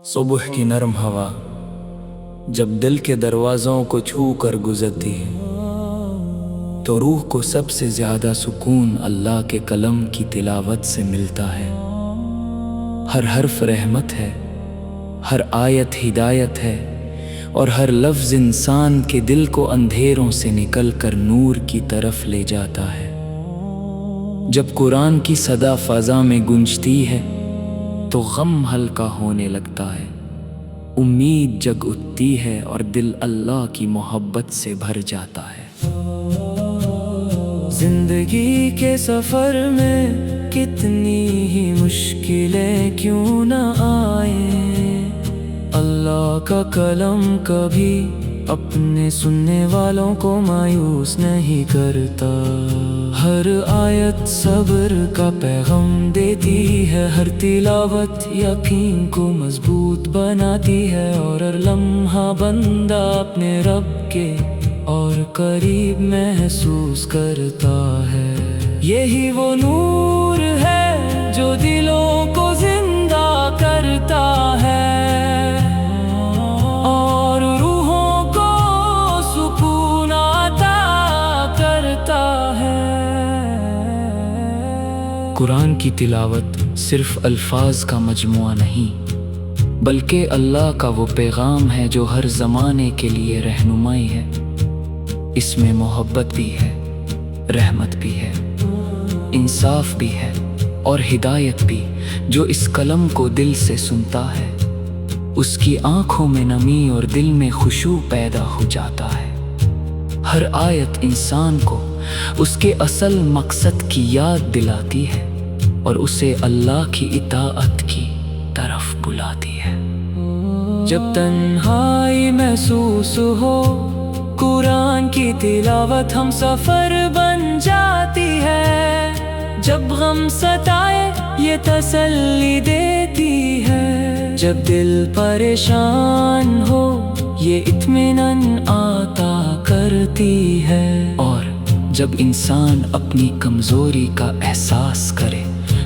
सुबह की नरम हवा जब दिल के दरवाज़ों को छू कर गुजरती है तो रूह को सबसे ज़्यादा सुकून अल्लाह के कलम की तिलावत से मिलता है। हर हर्फ रहमत है, हर आयत हिदायत है और हर लफ्ज़ इंसान के दिल को अंधेरों से निकल कर नूर की तरफ ले जाता है। जब कुरान की सदा फ़ज़ा में गूंजती है तो गम हल्का होने लगता है, उम्मीद जग उठती है और दिल अल्लाह की मोहब्बत से भर जाता है। जिंदगी के सफर में कितनी ही मुश्किलें क्यों न आए, अल्लाह का कलम कभी अपने सुनने वालों को मायूस नहीं करता। हर आयत सब्र का पैगाम देती है, हर तिलावत यकीन को मजबूत बनाती है और हर लम्हा बंदा अपने रब के और करीब महसूस करता है। यही वो नूर है जो दिलों को जिंदा करता है और रूहों को सुकून अता करता है। कुरान की तिलावत सिर्फ अल्फाज का मजमुआ नहीं बल्कि अल्लाह का वो पैगाम है जो हर ज़माने के लिए रहनुमाई है। इसमें मोहब्बत भी है, रहमत भी है, इंसाफ भी है और हिदायत भी। जो इस कलम को दिल से सुनता है उसकी आंखों में नमी और दिल में खुशू पैदा हो जाता है। हर आयत इंसान को उसके असल मकसद की याद दिलाती है और उसे अल्लाह की इताअत की तरफ बुलाती है। जब तन्हाई महसूस हो कुरान की तिलावत हम सफर बन जाती है। जब गम सताए ये तसल्ली देती है, जब दिल परेशान हो ये इत्मीनान अता करती है और जब इंसान अपनी कमजोरी का एहसास करे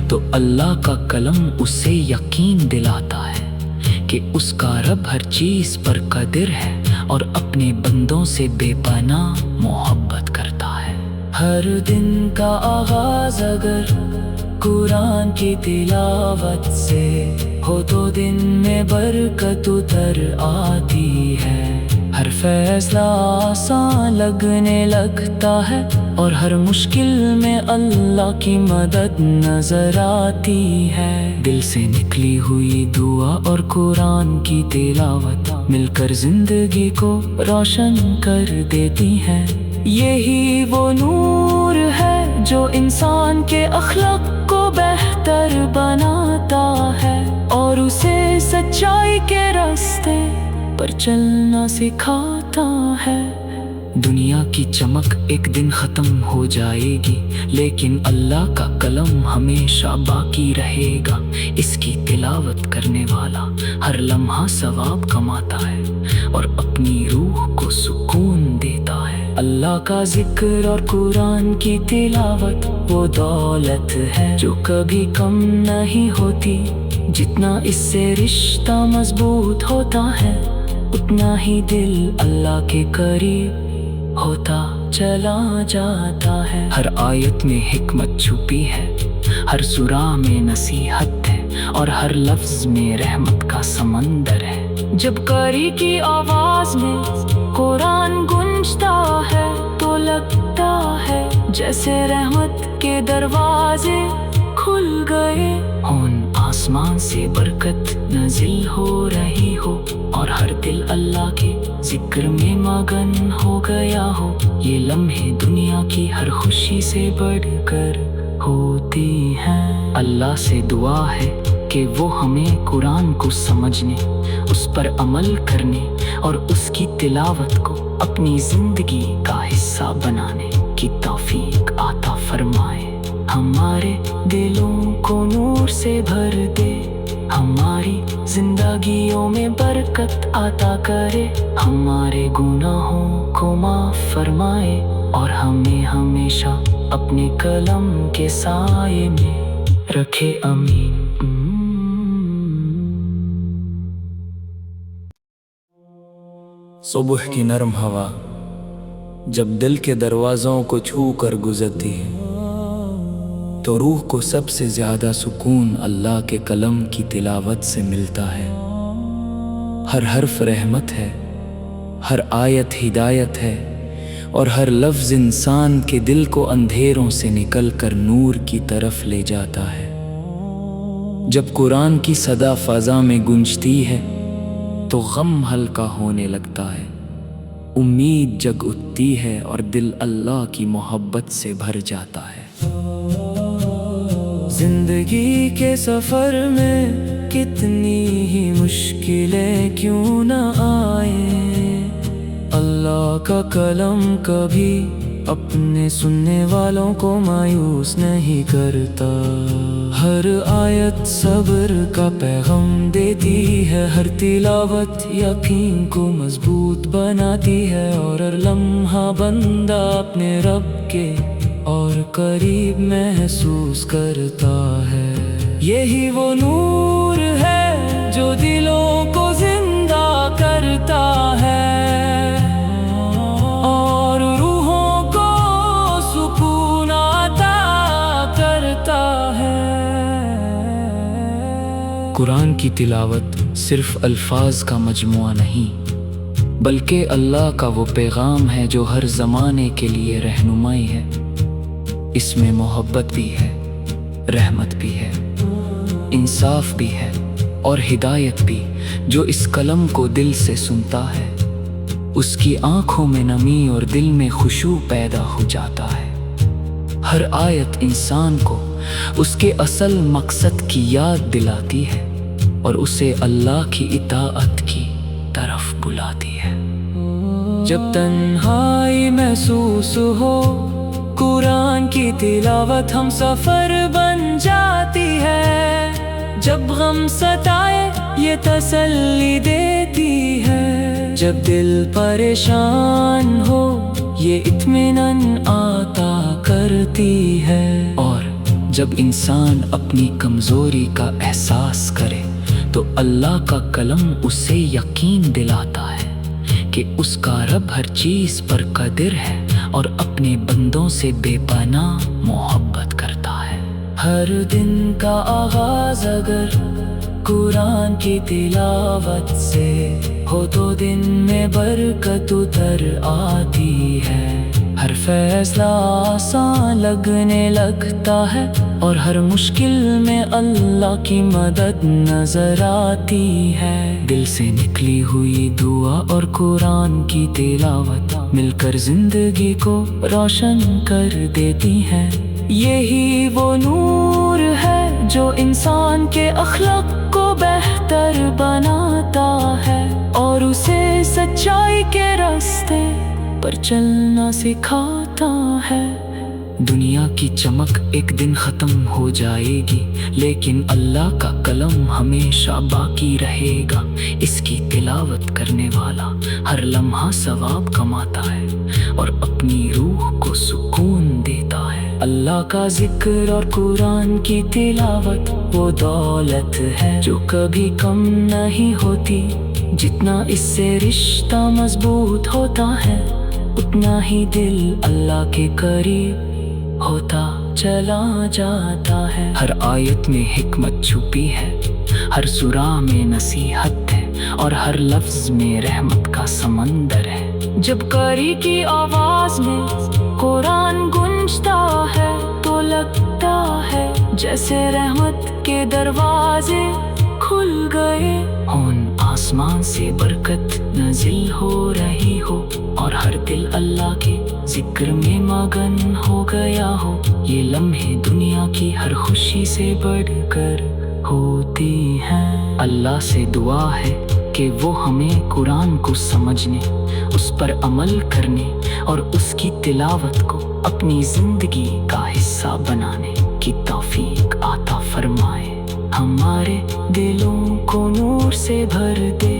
तो अल्लाह का कलम उसे यकीन दिलाता है कि उसका रब हर चीज पर कादिर है और अपने बंदों से बेपनाह मोहब्बत करता है। हर दिन का आगाज अगर कुरान की तिलावत से हो तो दिन में बरकत उतर आती है। हर फैसला आसान लगने लगता है और हर मुश्किल में अल्लाह की मदद नजर आती है। दिल से निकली हुई दुआ और कुरान की तिलावत मिलकर जिंदगी को रोशन कर देती है। यही वो नूर है जो इंसान के अखलाक को बेहतर बनाता है और उसे सच्चाई के रास्ते पर चलना सिखाता है। दुनिया की चमक एक दिन खत्म हो जाएगी लेकिन अल्लाह का कलम हमेशा बाकी रहेगा। इसकी तिलावत करने वाला हर लम्हा सवाब कमाता है और अपनी रूह को सुकून देता है। अल्लाह का जिक्र और कुरान की तिलावत वो दौलत है जो कभी कम नहीं होती। जितना इससे रिश्ता मजबूत होता है उतना ही दिल अल्लाह के करीब होता चला जाता है। हर आयत में हिकमत छुपी है, हर सूरा में नसीहत है और हर लफ्ज में रहमत का समंदर है। जब कारी की आवाज में कुरान गूंजता है तो लगता है जैसे रहमत के दरवाजे खुल गए हों, आसमान से बरकत नाज़िल हो रही हो और हर दिल अल्लाह के जिक्र में मगन हो गया हो। ये लम्हे दुनिया की हर खुशी से बढ़कर होती हैं। अल्लाह से दुआ है कि वो हमें कुरान को समझने, उस पर अमल करने और उसकी तिलावत को अपनी जिंदगी का हिस्सा बनाने की तौफीक अता फरमाए। हमारे दिलों को नूर से भर दे, हमारी जिंदगियों में बरकत अता करे, हमारे गुनाहों को माफ फरमाए और हमें हमेशा अपने कलम के साए में रखे। आमीन। सुबह की नरम हवा जब दिल के दरवाज़ों को छू कर गुजरती है तो रूह को सबसे ज़्यादा सुकून अल्लाह के कलम की तिलावत से मिलता है। हर हर्फ रहमत है, हर आयत हिदायत है और हर लफ्ज़ इंसान के दिल को अंधेरों से निकल कर नूर की तरफ ले जाता है। जब कुरान की सदा फ़ज़ा में गूंजती है तो गम हल्का होने लगता है, उम्मीद जग उठती है और दिल अल्लाह की मोहब्बत से भर जाता है। जिंदगी के सफ़र में कितनी ही मुश्किलें क्यों न आए, अल्लाह का कलम कभी अपने सुनने वालों को मायूस नहीं करता। हर आयत सब्र का पैगाम देती है, हर तिलावत यकीन को मजबूत बनाती है और हर लम्हा बंदा अपने रब के और करीब महसूस करता है। यही वो नूर है जो दिलों को जिंदा करता है और रूहों को सुकून अता करता है। कुरान की तिलावत सिर्फ अल्फाज का मजमुआ नहीं बल्कि अल्लाह का वो पैगाम है जो हर ज़माने के लिए रहनुमाई है। इसमें मोहब्बत भी है, रहमत भी है, इंसाफ भी है और हिदायत भी। जो इस कलम को दिल से सुनता है उसकी आंखों में नमी और दिल में खुशू पैदा हो जाता है। हर आयत इंसान को उसके असल मकसद की याद दिलाती है और उसे अल्लाह की इताअत की तरफ बुलाती है। जब तन्हाई महसूस हो कुरान की तिलावत हम सफर बन जाती है। जब गम सताए ये तसल्ली देती है, जब दिल परेशान हो ये इत्मीनान अता करती है और जब इंसान अपनी कमजोरी का एहसास करे तो अल्लाह का कलम उसे यकीन दिलाता है कि उसका रब हर चीज पर कादिर है और अपने बंदों से बेपनाह मोहब्बत करता है। हर दिन का आगाज अगर कुरान की तिलावत से हो तो दिन में बरकत उतर आती है। हर फैसला आसान लगने लगता है और हर मुश्किल में अल्लाह की मदद नजर आती है। दिल से निकली हुई दुआ और कुरान की तिलावत मिलकर जिंदगी को रोशन कर देती है। यही वो नूर है जो इंसान के अखलाक को बेहतर बनाता है और उसे सच्चाई के रास्ते पर चलना सिखाता है। दुनिया की चमक एक दिन खत्म हो जाएगी लेकिन अल्लाह का कलम हमेशा बाकी रहेगा। इसकी तिलावत करने वाला हर लम्हा सवाब कमाता है और अपनी रूह को सुकून देता है। अल्लाह का जिक्र और कुरान की तिलावत वो दौलत है जो कभी कम नहीं होती। जितना इससे रिश्ता मजबूत होता है उतना ही दिल अल्लाह के करीब होता चला जाता है। हर आयत में हिकमत छुपी है, हर सूरा में नसीहत है और हर लफ्ज में रहमत का समंदर है। जब कारी की आवाज में कुरान गूंजता है तो लगता है जैसे रहमत के दरवाजे खुल गए हों, आसमान से बरकत नाजिल हो रही हो और हर दिल अल्लाह के जिक्र में मगन हो गया हो। ये लम्हे दुनिया की हर खुशी से बढ़कर होती हैं। अल्लाह से दुआ है कि वो हमें कुरान को समझने, उस पर अमल करने और उसकी तिलावत को अपनी जिंदगी का हिस्सा बनाने की तौफीक अता फरमाए। हमारे दिलों को नूर से भर दे,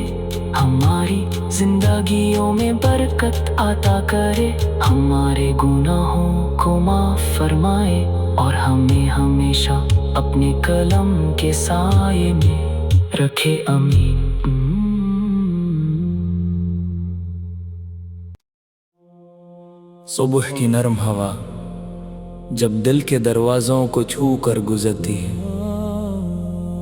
हमारी जिंदगियों में बरकत अता करे, हमारे गुनाहों को माफ फरमाए और हमें हमेशा अपने कलम के साये में रखे। आमीन। सुबह की नरम हवा जब दिल के दरवाज़ों को छू कर गुजरती है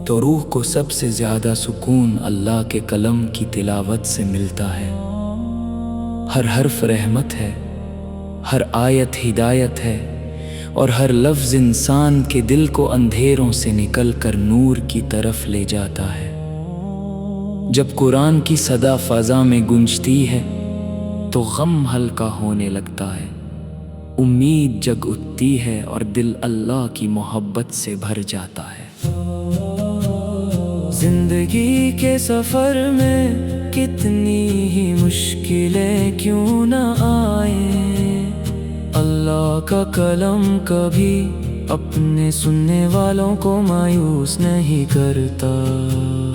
तो रूह को सबसे ज़्यादा सुकून अल्लाह के कलम की तिलावत से मिलता है। हर हर्फ रहमत है, हर आयत हिदायत है और हर लफ्ज़ इंसान के दिल को अंधेरों से निकल कर नूर की तरफ ले जाता है। जब कुरान की सदा फ़ज़ा में गूंजती है तो गम हल्का होने लगता है, उम्मीद जग उठती है और दिल अल्लाह की मोहब्बत से भर जाता है। जिंदगी के सफर में कितनी ही मुश्किलें क्यों न आए, अल्लाह का कलम कभी अपने सुनने वालों को मायूस नहीं करता।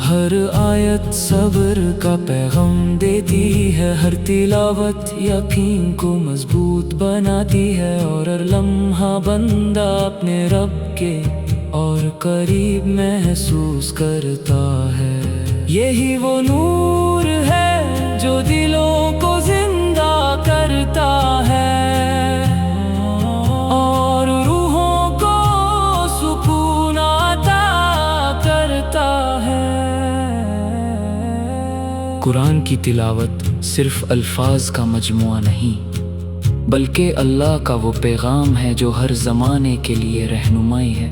हर आयत सब्र का पैगाम देती है, हर तिलावत यकीन को मजबूत बनाती है और हर लम्हा बंदा अपने रब के और करीब महसूस करता है। यही वो नूर है जो दिलों को जिंदा करता है और रूहों को सुकून अता करता है। कुरान की तिलावत सिर्फ अल्फाज का मजमुआ नहीं बल्कि अल्लाह का वो पैगाम है जो हर ज़माने के लिए रहनुमाई है।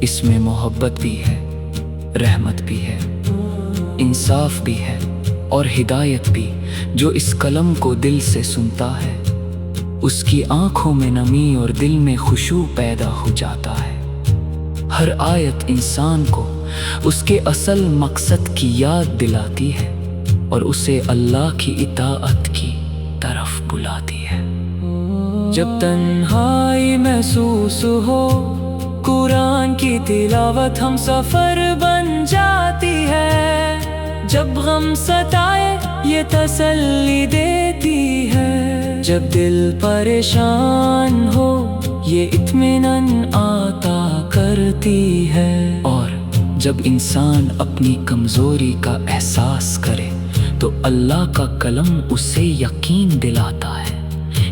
इसमें मोहब्बत भी है, रहमत भी है, इंसाफ भी है और हिदायत भी। जो इस कलम को दिल से सुनता है उसकी आंखों में नमी और दिल में खुशू पैदा हो जाता है। हर आयत इंसान को उसके असल मकसद की याद दिलाती है और उसे अल्लाह की इताअत की तरफ बुलाती है। जब तन्हाई महसूस हो कुरान की तिलावत हम सफर बन जाती है। जब गम सताए ये तसल्ली देती है, जब दिल परेशान हो ये इत्मीनान अता करती है और जब इंसान अपनी कमजोरी का एहसास करे तो अल्लाह का कलम उसे यकीन दिलाता है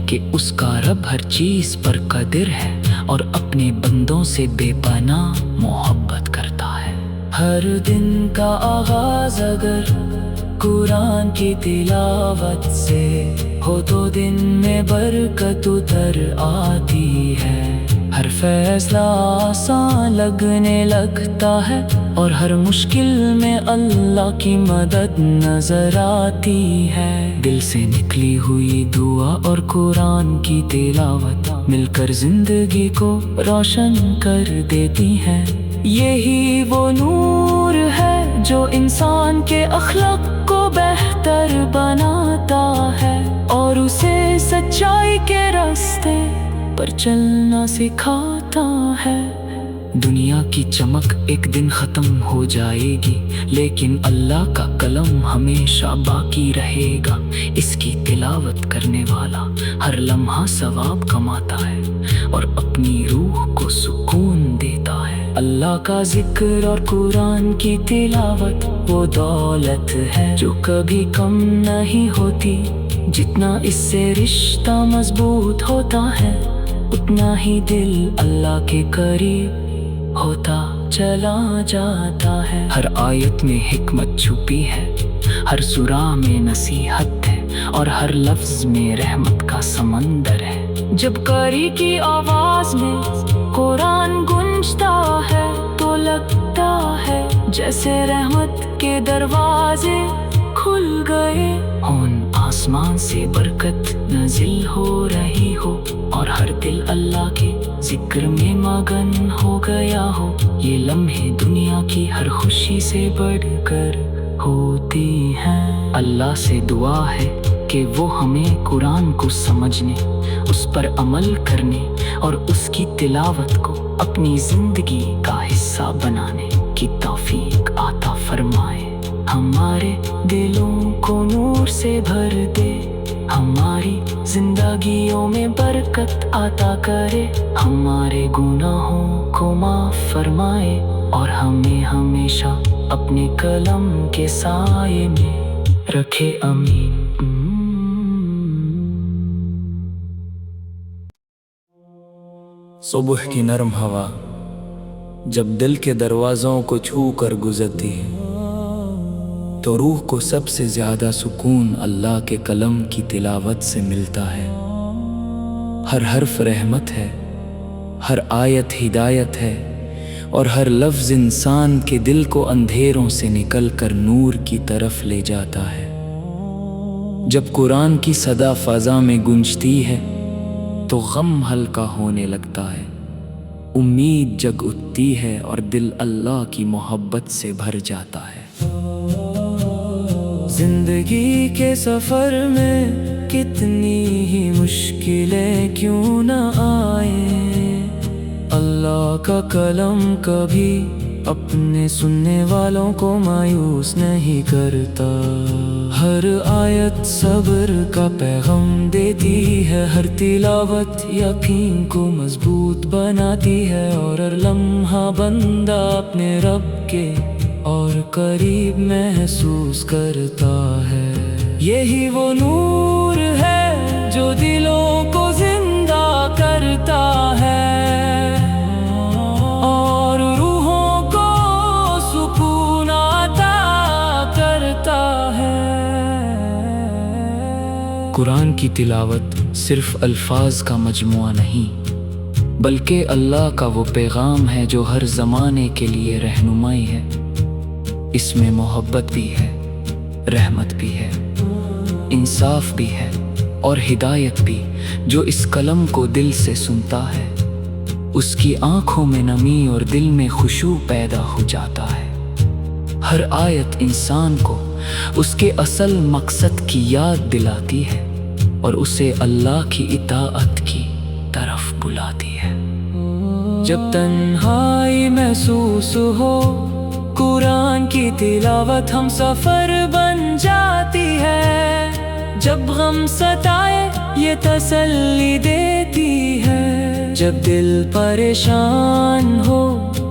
कि उसका रब हर चीज पर कादिर है और अपने बंदों से बेपनाह मोहब्बत करता है। हर दिन का आगाज अगर कुरान की तिलावत से हो तो दिन में बरकत उतर आती है। हर फैसला आसान लगने लगता है और हर मुश्किल में अल्लाह की मदद नजर आती है। दिल से निकली हुई दुआ और कुरान की तिलावत मिलकर जिंदगी को रोशन कर देती है। यही वो नूर है जो इंसान के अखलाक को बेहतर बनाता है और उसे सच्चाई के रास्ते पर चलना सिखाता है। दुनिया की चमक एक दिन खत्म हो जाएगी लेकिन अल्लाह का कलम हमेशा बाकी रहेगा। इसकी तिलावत करने वाला हर लम्हा सवाब कमाता है और अपनी रूह को सुकून देता है। अल्लाह का जिक्र और कुरान की तिलावत वो दौलत है जो कभी कम नहीं होती। जितना इससे रिश्ता मजबूत होता है उतना ही दिल अल्लाह के करीब होता चला जाता है। हर आयत में हिकमत छुपी है, हर सूरा में नसीहत है और हर लफ्ज में रहमत का समंदर है। जब कारी की आवाज में कुरान गूंजता है तो लगता है जैसे रहमत के दरवाजे खुल गए हों, आसमान से बरकत नाजिल हो रही हो और हर दिल अल्लाह के जिक्र में मगन हो गया हो। ये लम्हे दुनिया की हर खुशी से बढ़कर होती हैं। अल्लाह से दुआ है कि वो हमें कुरान को समझने, उस पर अमल करने और उसकी तिलावत को अपनी जिंदगी का हिस्सा बनाने की तौफीक अता फरमाए। हमारे दिलों को नूर से भर दे, हमारी जिंदगियों में बरकत अता करे, हमारे गुनाहों को माफ फरमाए और हमें हमेशा अपने कलम के साये में रखे। आमीन। सुबह की नरम हवा जब दिल के दरवाज़ों को छू कर गुजरती है तो रूह को सबसे ज़्यादा सुकून अल्लाह के कलम की तिलावत से मिलता है। हर हर्फ रहमत है, हर आयत हिदायत है और हर लफ्ज़ इंसान के दिल को अंधेरों से निकल कर नूर की तरफ ले जाता है। जब कुरान की सदा फ़ज़ा में गूंजती है तो गम हल्का होने लगता है, उम्मीद जग उठती है और दिल अल्लाह की मोहब्बत से भर जाता है। जिंदगी के सफर में कितनी ही मुश्किलें क्यों न आए, अल्लाह का कलम कभी अपने सुनने वालों को मायूस नहीं करता। हर आयत सब्र का पैगाम देती है, हर तिलावत यकीन को मजबूत बनाती है और हर लम्हा बंदा अपने रब के और करीब महसूस करता है। यही वो नूर है जो दिलों को जिंदा करता है और रूहों को सुकून अता करता है। कुरान की तिलावत सिर्फ अल्फाज का मजमुआ नहीं बल्कि अल्लाह का वो पैगाम है जो हर ज़माने के लिए रहनुमाई है। इसमें मोहब्बत भी है, रहमत भी है, इंसाफ भी है और हिदायत भी। जो इस कलम को दिल से सुनता है उसकी आंखों में नमी और दिल में खुशू पैदा हो जाता है। हर आयत इंसान को उसके असल मकसद की याद दिलाती है और उसे अल्लाह की इताअत की तरफ बुलाती है। जब तन्हाई महसूस हो कुरान की तिलावत हम सफर बन जाती है। जब गम सताए ये तसल्ली देती है, जब दिल परेशान हो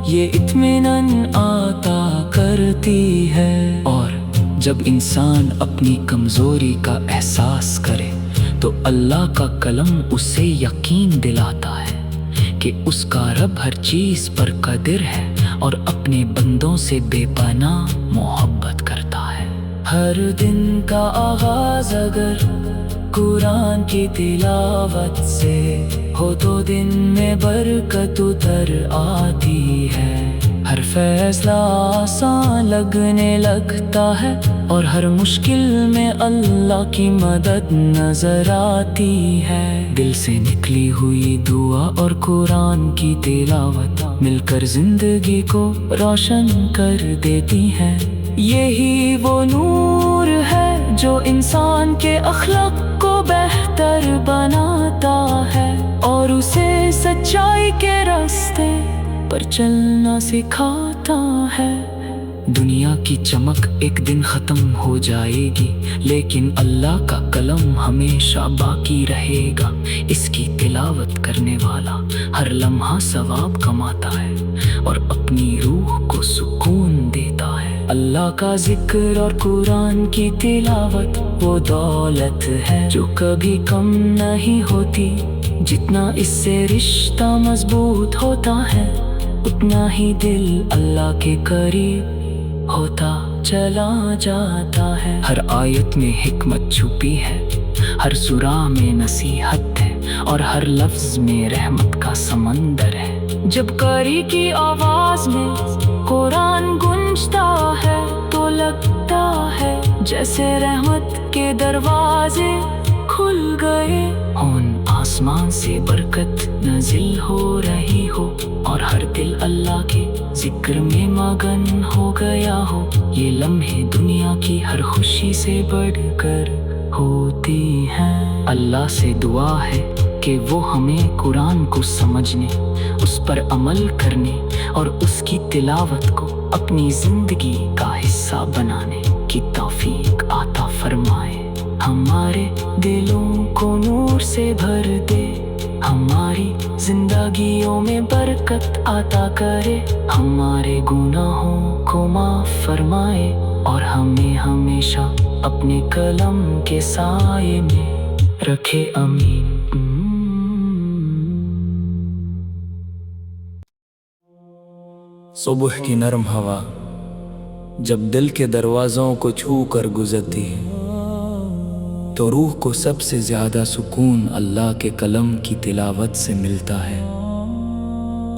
ये इत्मीनान आता करती है। और जब इंसान अपनी कमजोरी का एहसास करे तो अल्लाह का कलम उसे यकीन दिलाता है कि उसका रब हर चीज पर कादिर है और अपने बंदों से बेपनाह मोहब्बत करता है। हर दिन का आगाज अगर कुरान की तिलावत से हो तो दिन में बरकत उतर आती है। हर फैसला आसान लगने लगता है और हर मुश्किल में अल्लाह की मदद नजर आती है। दिल से निकली हुई दुआ और कुरान की तिलावत मिलकर जिंदगी को रोशन कर देती है। यही वो नूर है जो इंसान के अखलाक को बेहतर बनाता है और उसे सच्चाई के रास्ते पर चलना सिखाता है। दुनिया की चमक एक दिन खत्म हो जाएगी लेकिन अल्लाह का कलम हमेशा बाकी रहेगा। इसकी तिलावत करने वाला हर लम्हा सवाब कमाता है और अपनी रूह को सुकून देता है। अल्लाह का जिक्र और कुरान की तिलावत वो दौलत है जो कभी कम नहीं होती। जितना इससे रिश्ता मजबूत होता है उतना ही दिल अल्लाह के करीब होता चला जाता है। हर आयत में हिकमत छुपी है, हर सूरा में नसीहत है और हर लफ्ज में रहमत का समंदर है। जब कारी की आवाज में कुरान गूंजता है तो लगता है जैसे रहमत के दरवाजे खुल गए हों, आसमान से बरकत नाजिल हो रही हो और हर दिल अल्लाह के जिक्र में मगन हो गया हो। ये लम्हे दुनिया की हर खुशी से बढ़कर होती हैं। अल्लाह से दुआ है कि वो हमें कुरान को समझने, उस पर अमल करने और उसकी तिलावत को अपनी जिंदगी का हिस्सा बनाने की तौफीक अता फरमाए। हमारे दिलों को नूर से भर दे, हमारी जिंदगियों में बरकत अता करे, हमारे गुनाहों को माफ फरमाए और हमें हमेशा अपने कलम के साए में रखे। आमीन। सुबह की नरम हवा जब दिल के दरवाज़ों को छू कर गुजरती है तो रूह को सबसे ज़्यादा सुकून अल्लाह के कलम की तिलावत से मिलता है।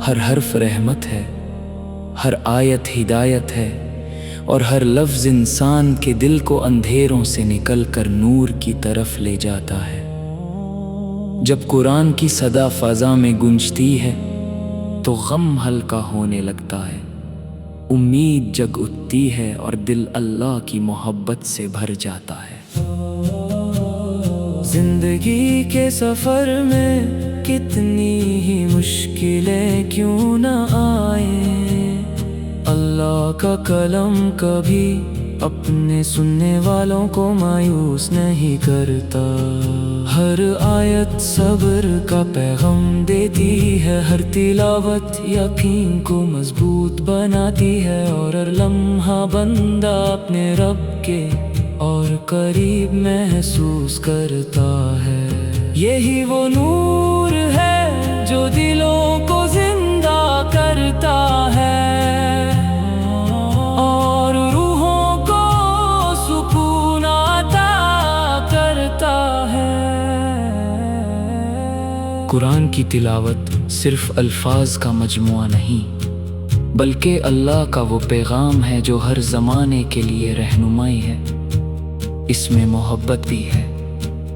हर हर्फ रहमत है, हर आयत हिदायत है और हर लफ्ज़ इंसान के दिल को अंधेरों से निकल कर नूर की तरफ ले जाता है। जब कुरान की सदा फ़ज़ा में गूंजती है तो गम हल्का होने लगता है, उम्मीद जग उठती है और दिल अल्लाह की मोहब्बत से भर जाता है। जिंदगी के सफर में कितनी ही मुश्किलें क्यों न आए, अल्लाह का कलम कभी अपने सुनने वालों को मायूस नहीं करता। हर आयत सब्र का पैगाम देती है, हर तिलावत यकीन को मजबूत बनाती है और हर लम्हा बंदा अपने रब के और करीब महसूस करता है। यही वो नूर है जो दिलों को जिंदा करता है और रूहों को सुकून अता करता है। कुरान की तिलावत सिर्फ अल्फाज का मजमुआ नहीं बल्कि अल्लाह का वो पैगाम है जो हर ज़माने के लिए रहनुमाई है। इसमें मोहब्बत भी है,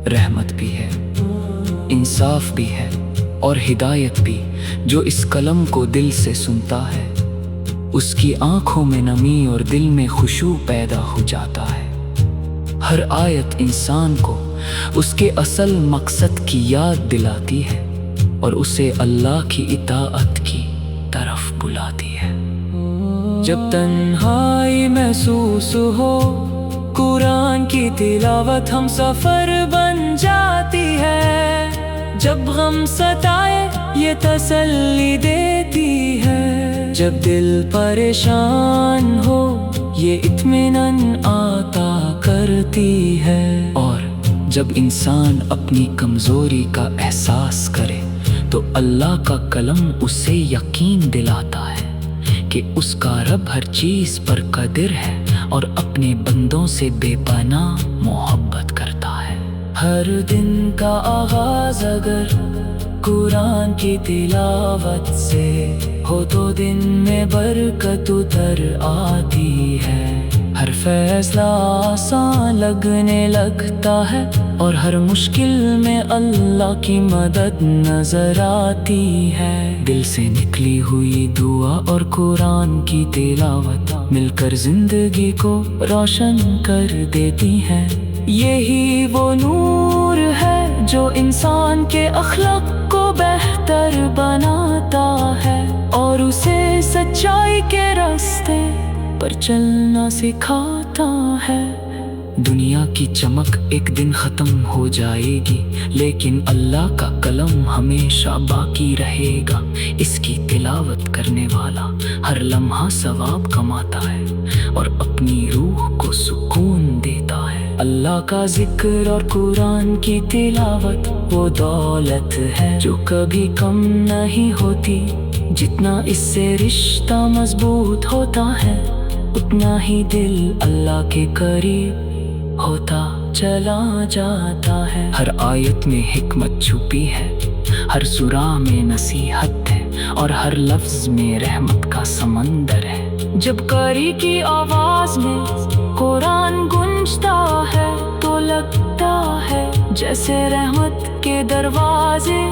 रहमत भी है, इंसाफ भी है और हिदायत भी। जो इस कलम को दिल से सुनता है उसकी आंखों में नमी और दिल में खुशू पैदा हो जाता है। हर आयत इंसान को उसके असल मकसद की याद दिलाती है और उसे अल्लाह की इताअत की तरफ बुलाती है। जब तन्हाई महसूस हो कुरान की तिलावत हम सफर बन जाती है। जब गम सताए ये तसल्ली देती है, जब दिल परेशान हो ये इत्मीनान अता करती है और जब इंसान अपनी कमजोरी का एहसास करे तो अल्लाह का कलम उसे यकीन दिलाता है कि उसका रब हर चीज पर कदीर है और अपने बंदों से बेपनाह मोहब्बत करता है। हर दिन का आगाज अगर कुरान की तिलावत से हो तो दिन में बरकत उतर आती है। हर फैसला आसान लगने लगता है और हर मुश्किल में अल्लाह की मदद नजर आती है। दिल से निकली हुई दुआ और कुरान की तिलावत मिलकर जिंदगी को रोशन कर देती है। यही वो नूर है जो इंसान के अखलाक को बेहतर बनाता है और उसे सच्चाई के रास्ते पर चलना सिखाता है। दुनिया की चमक एक दिन खत्म हो जाएगी लेकिन अल्लाह का कलम हमेशा बाकी रहेगा। इसकी तिलावत करने वाला हर लम्हा सवाब कमाता है और अपनी रूह को सुकून देता है। अल्लाह का जिक्र और कुरान की तिलावत वो दौलत है जो कभी कम नहीं होती। जितना इससे रिश्ता मजबूत होता है उतना ही दिल अल्लाह के करीब होता चला जाता है। हर आयत में हिकमत छुपी है, हर सूरा में नसीहत है और हर लफ्ज में रहमत का समंदर है। जब कारी की आवाज में कुरान गूंजता है तो लगता है जैसे रहमत के दरवाजे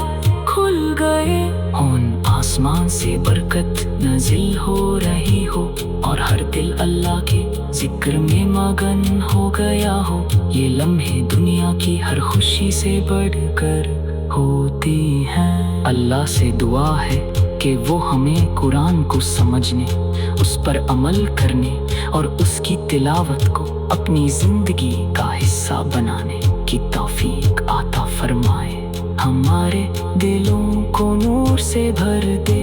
खुल गए हों, आसमान से बरकत नाजिल हो रही हो और हर दिल अल्लाह के जिक्र में मगन हो गया हो। ये लम्हे दुनिया की हर खुशी से बढ़कर होती हैं। अल्लाह से दुआ है कि वो हमें कुरान को समझने, उस पर अमल करने और उसकी तिलावत को अपनी जिंदगी का हिस्सा बनाने की तौफीक अता फरमाए। हमारे दिलों को नूर से भर दे,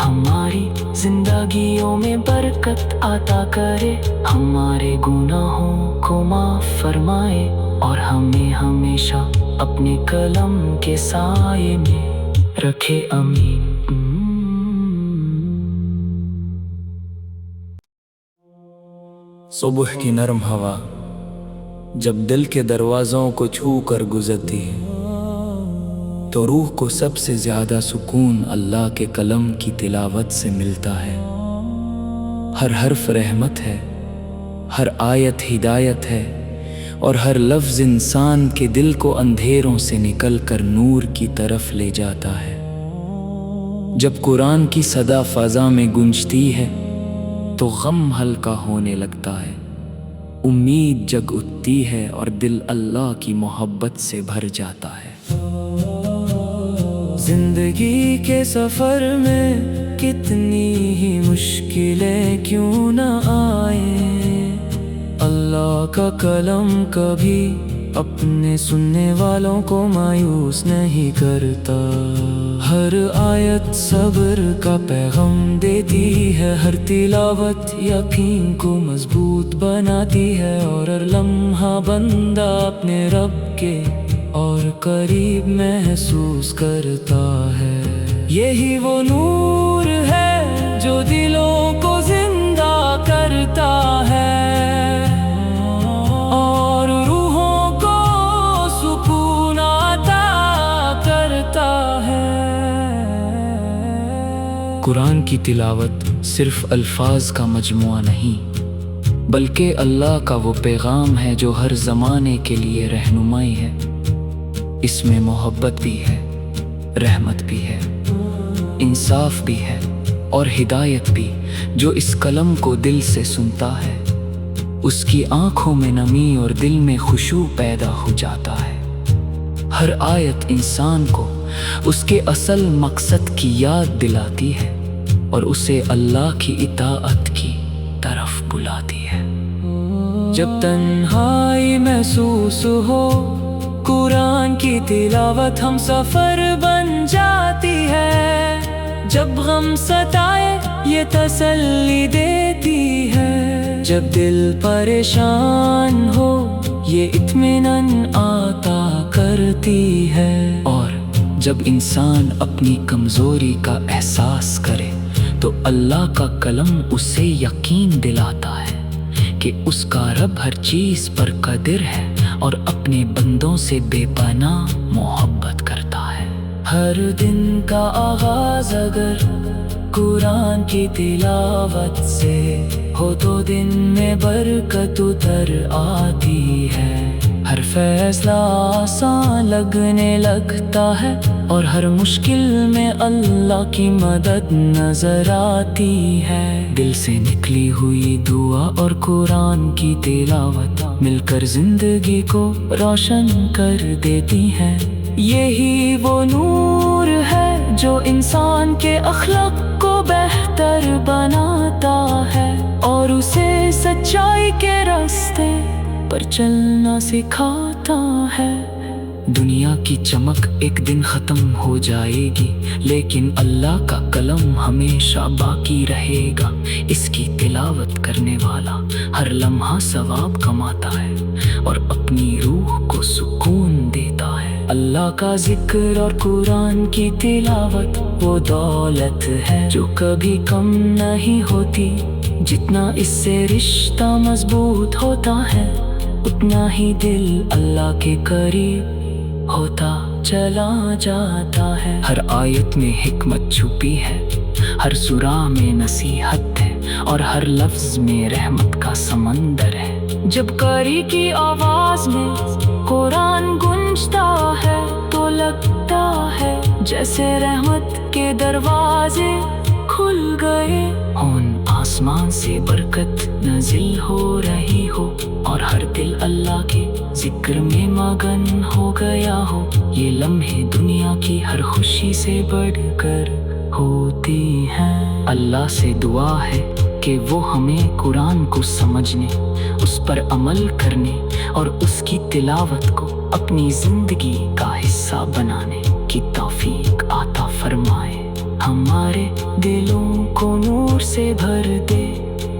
हमारी जिंदगियों में बरकत अता करे, हमारे गुनाहों को माफ फरमाए और हमें हमेशा अपने कलम के साये में रखे। आमीन। सुबह की नरम हवा जब दिल के दरवाज़ों को छू कर गुजरती है तो रूह को सबसे ज़्यादा सुकून अल्लाह के कलम की तिलावत से मिलता है। हर हर्फ रहमत है, हर आयत हिदायत है और हर लफ्ज़ इंसान के दिल को अंधेरों से निकल कर नूर की तरफ ले जाता है। जब कुरान की सदा फ़ज़ा में गूंजती है तो गम हल्का होने लगता है, उम्मीद जग उठती है और दिल अल्लाह की मोहब्बत से भर जाता है। जिंदगी के सफ़र में कितनी ही मुश्किलें क्यों न आए, अल्लाह का कलम कभी अपने सुनने वालों को मायूस नहीं करता। हर आयत सब्र का पैगाम देती है, हर तिलावत यकीन को मजबूत बनाती है और हर लम्हा बंदा अपने रब के और करीब महसूस करता है। यही वो नूर है जो दिलों को जिंदा करता है और रूहों को सुकून अता करता है। कुरान की तिलावत सिर्फ अल्फाज का मजमुआ नहीं बल्कि अल्लाह का वो पैगाम है जो हर ज़माने के लिए रहनुमाई है। इसमें मोहब्बत भी है, रहमत भी है, इंसाफ भी है और हिदायत भी। जो इस कलम को दिल से सुनता है उसकी आंखों में नमी और दिल में खुशू पैदा हो जाता है। हर आयत इंसान को उसके असल मकसद की याद दिलाती है और उसे अल्लाह की इताअत की तरफ बुलाती है। जब तन्हाई महसूस हो कुरान की तिलावत हम सफर बन जाती है। जब गम सताए ये तसल्ली देती है, जब दिल परेशान हो ये इत्मीनान अता करती है। और जब इंसान अपनी कमजोरी का एहसास करे तो अल्लाह का कलम उसे यकीन दिलाता है कि उसका रब हर चीज पर कादिर है और अपने बंदों से बेपनाह मोहब्बत करता है। हर दिन का आगाज अगर कुरान की तिलावत से हो तो दिन में बरकत उतर आती है। हर फैसला आसान लगने लगता है और हर मुश्किल में अल्लाह की मदद नजर आती है। दिल से निकली हुई दुआ और कुरान की तिलावत मिलकर जिंदगी को रोशन कर देती है। यही वो नूर है जो इंसान के अखलाक को बेहतर बनाता है और उसे सच्चाई के रास्ते पर चलना सिखाता है। दुनिया की चमक एक दिन खत्म हो जाएगी लेकिन अल्लाह का कलम हमेशा बाकी रहेगा। इसकी तिलावत करने वाला हर लम्हा सवाब कमाता है और अपनी रूह को सुकून देता है। अल्लाह का जिक्र और कुरान की तिलावत वो दौलत है जो कभी कम नहीं होती। जितना इससे रिश्ता मजबूत होता है उतना ही दिल अल्लाह के करीब होता चला जाता है। हर आयत में हिकमत छुपी है, हर सूरा में नसीहत है और हर लफ्ज में रहमत का समंदर है। जब कारी की आवाज में कुरान गूंजता है तो लगता है जैसे रहमत के दरवाजे खुल गए हों, आसमान से बरकत नाज़िल हो रही हो और हर दिल अल्लाह के जिक्र में मगन हो गया हो। ये लम्हे दुनिया की हर खुशी से बढ़कर होती हैं। अल्लाह से दुआ है कि वो हमें कुरान को समझने, उस पर अमल करने और उसकी तिलावत को अपनी जिंदगी का हिस्सा बनाने की तौफीक अता फरमाए। हमारे दिलों को नूर से भर दे,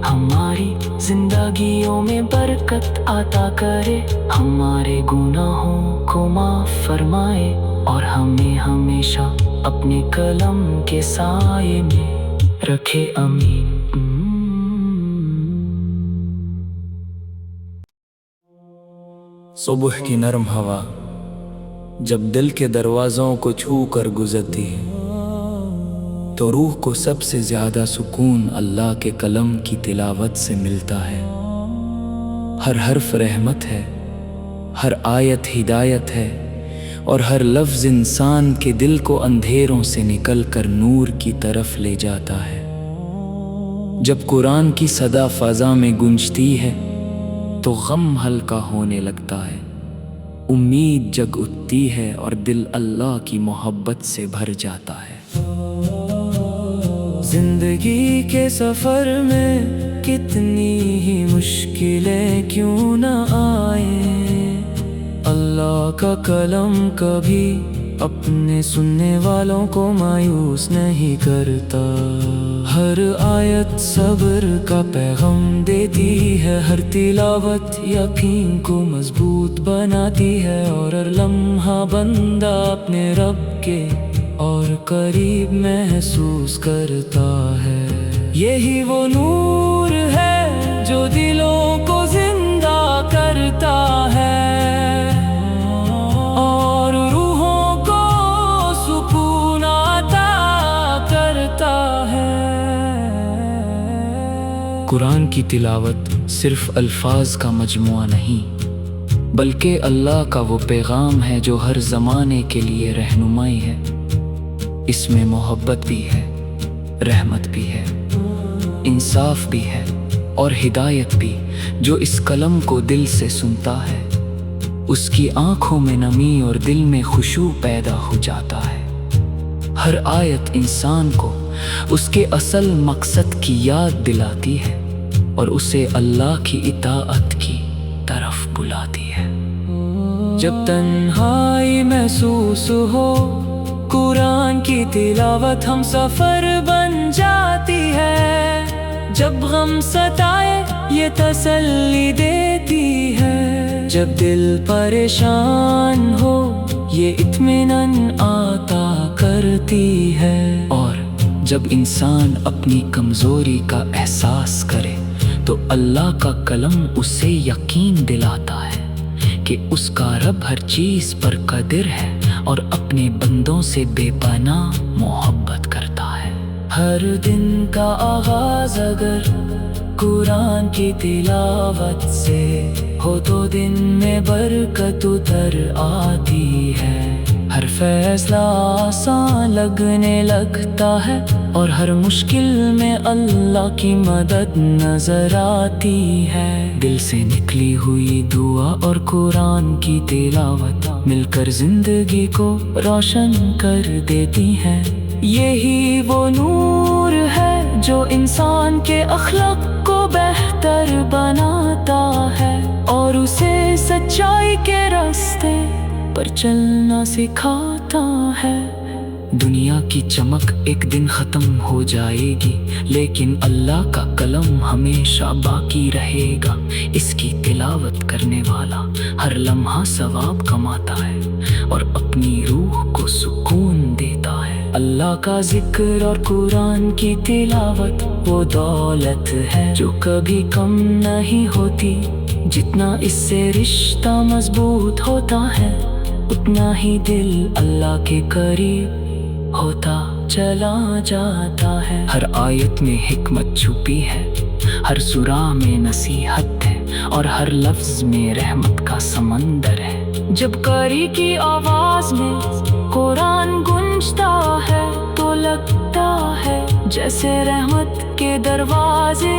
हमारी जिंदगियों में बरकत अता करे, हमारे गुनाहों को माफ फरमाए और हमें हमेशा अपने कलम के साए में रखे। आमीन। सुबह की नरम हवा जब दिल के दरवाज़ों को छू कर गुजरती है तो रूह को सबसे ज़्यादा सुकून अल्लाह के कलम की तिलावत से मिलता है। हर हर्फ रहमत है, हर आयत हिदायत है और हर लफ्ज़ इंसान के दिल को अंधेरों से निकल कर नूर की तरफ ले जाता है। जब कुरान की सदा फ़ज़ा में गूंजती है तो गम हल्का होने लगता है, उम्मीद जग उठती है और दिल अल्लाह की मोहब्बत से भर जाता है। जिंदगी के सफर में कितनी ही मुश्किलें क्यों न आए, अल्लाह का कलम कभी अपने सुनने वालों को मायूस नहीं करता। हर आयत सब्र का पैगाम देती है, हर तिलावत यकीन को मजबूत बनाती है और हर लम्हा बंदा अपने रब के और करीब महसूस करता है। यही वो नूर है जो दिलों को जिंदा करता है और रूहों को सुकून अता करता है। कुरान की तिलावत सिर्फ अल्फाज का मजमुआ नहीं बल्कि अल्लाह का वो पैगाम है जो हर ज़माने के लिए रहनुमाई है। इसमें मोहब्बत भी है, रहमत भी है, इंसाफ भी है और हिदायत भी। जो इस कलम को दिल से सुनता है उसकी आंखों में नमी और दिल में खुशू पैदा हो जाता है। हर आयत इंसान को उसके असल मकसद की याद दिलाती है और उसे अल्लाह की इताअत की तरफ बुलाती है। जब तन्हाई महसूस हो कुरान की तिलावत हम सफर बन जाती है। जब गम सताए ये तसल्ली देती है, जब दिल परेशान हो ये इत्मीनान अता करती है और जब इंसान अपनी कमजोरी का एहसास करे तो अल्लाह का कलम उसे यकीन दिलाता है कि उसका रब हर चीज पर कादिर है और अपने बंदों से बेपनाह मोहब्बत करता है। हर दिन का आगाज अगर कुरान की तिलावत से हो तो दिन में बरकत उतर आती है। हर फैसला आसान लगने लगता है और हर मुश्किल में अल्लाह की मदद नजर आती है। दिल से निकली हुई दुआ और कुरान की तिलावत मिलकर जिंदगी को रोशन कर देती है। यही वो नूर है जो इंसान के अखलाक को बेहतर बनाता है और उसे सच्चाई के रास्ते पर चलना सिखाता है। दुनिया की चमक एक दिन खत्म हो जाएगी लेकिन अल्लाह का कलम हमेशा बाकी रहेगा। इसकी तिलावत करने वाला हर लम्हा सवाब कमाता है और अपनी रूह को सुकून देता है। अल्लाह का जिक्र और कुरान की तिलावत वो दौलत है जो कभी कम नहीं होती। जितना इससे रिश्ता मजबूत होता है उतना ही दिल अल्लाह के करीब होता चला जाता है। हर आयत में हिकमत छुपी है, हर सूरा में नसीहत है और हर लफ्ज में रहमत का समंदर है। जब कारी की आवाज में कुरान गूंजता है तो लगता है जैसे रहमत के दरवाजे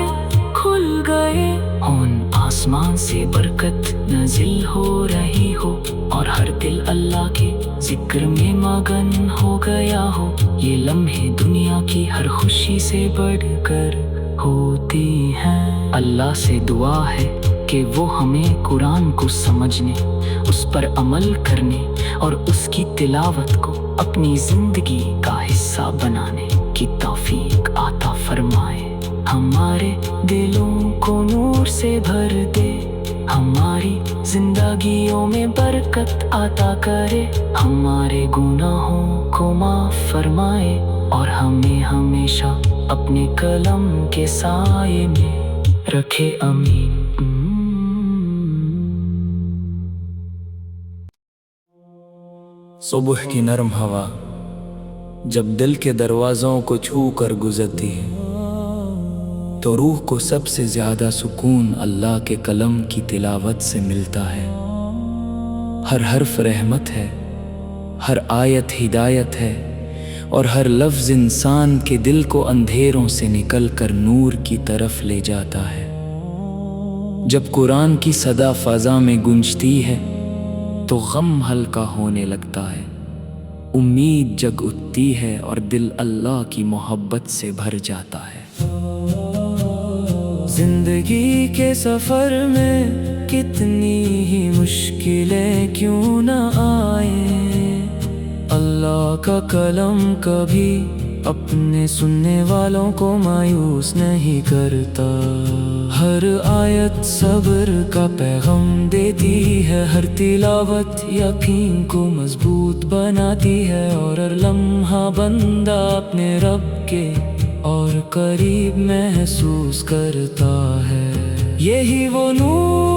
खुल गए हों, आसमान से बरकत नाजिल हो रही हो और हर दिल अल्लाह के जिक्र में मगन हो गया हो। ये लम्हे दुनिया की हर खुशी से बढ़कर होती हैं। अल्लाह से दुआ है कि वो हमें कुरान को समझने, उस पर अमल करने और उसकी तिलावत को अपनी जिंदगी का हिस्सा बनाने की तौफीक अता फरमाए। हमारे दिलों को नूर से भर दे, हमारी जिंदगियों में बरकत अता करे, हमारे गुनाहों को माफ फरमाए और हमें हमेशा अपने कलम के साए में रखे। आमीन। صبح کی نرم ہوا جب دل کے دروازوں کو چھو کر گزرتی ہے تو روح کو سب سے زیادہ سکون اللہ کے کلام کی تلاوت سے ملتا ہے۔ ہر حرف رحمت ہے، ہر آیت ہدایت ہے، اور ہر لفظ انسان کے دل کو اندھیروں سے نکل کر نور کی طرف لے جاتا ہے۔ جب قرآن کی صدا فضا میں گونجتی ہے تو غم ہلکا ہونے لگتا ہے، امید جگ اٹھتی ہے اور دل اللہ کی محبت سے بھر جاتا ہے۔ زندگی کے سفر میں کتنی ہی مشکلیں کیوں نہ آئیں، اللہ کا کلام کبھی اپنے سننے والوں کو مایوس نہیں کرتا۔ ہر آیت صبر کا پیغام دیتی ہے، ہر تلاوت یقین کو مضبوط بناتی ہے، اور ہر لمحہ بندہ اپنے رب کے اور قریب محسوس کرتا ہے۔ یہی وہ نور